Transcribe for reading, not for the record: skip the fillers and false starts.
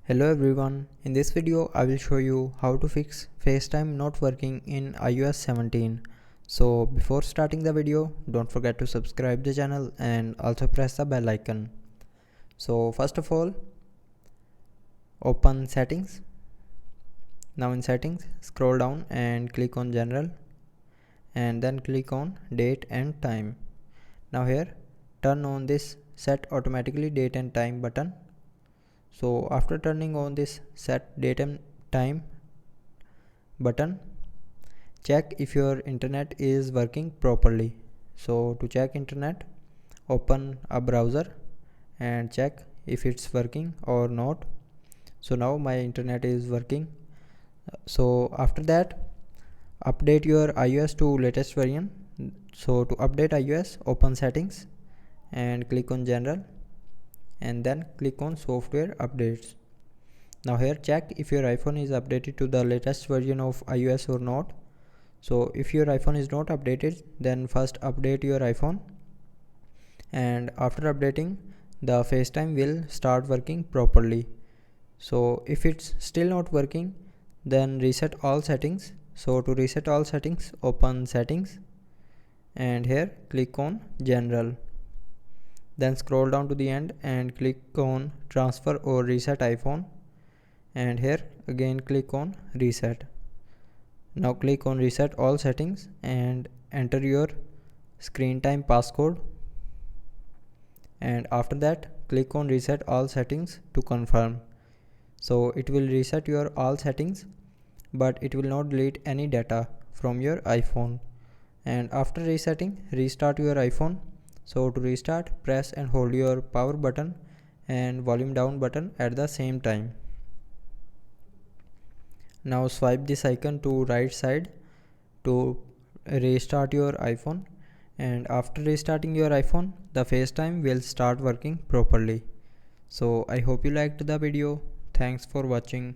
Hello everyone, in this video I will show you how to fix FaceTime not working in iOS 17. So before starting the video, don't forget to subscribe the channel and also press the bell icon. So first of all, open settings. Now in settings, scroll down and click on general and then click on date and time. Now here, turn on this set automatically date and time button. So after turning on this set date and time button, check if your internet is working properly. So to check internet, open a browser and check if it's working or not. So now my internet is working. So after that, update your iOS to latest version. So to update iOS, open settings and click on general and then click on software updates. Now here, check if your iPhone is updated to the latest version of iOS or not. So if your iPhone is not updated, then first update your iPhone, and after updating, the FaceTime will start working properly. So if it's still not working, then reset all settings. So to reset all settings, open settings and here click on general. Then scroll down to the end and click on transfer or reset iPhone, and here again click on reset. Now click on reset all settings and enter your screen time passcode, and after that click on reset all settings to confirm. So it will reset your all settings, but it will not delete any data from your iPhone. And after resetting, restart your iPhone. So to restart, press and hold your power button and volume down button at the same time. Now swipe this icon to right side to restart your iPhone, and after restarting your iPhone, the FaceTime will start working properly. So I hope you liked the video. Thanks for watching.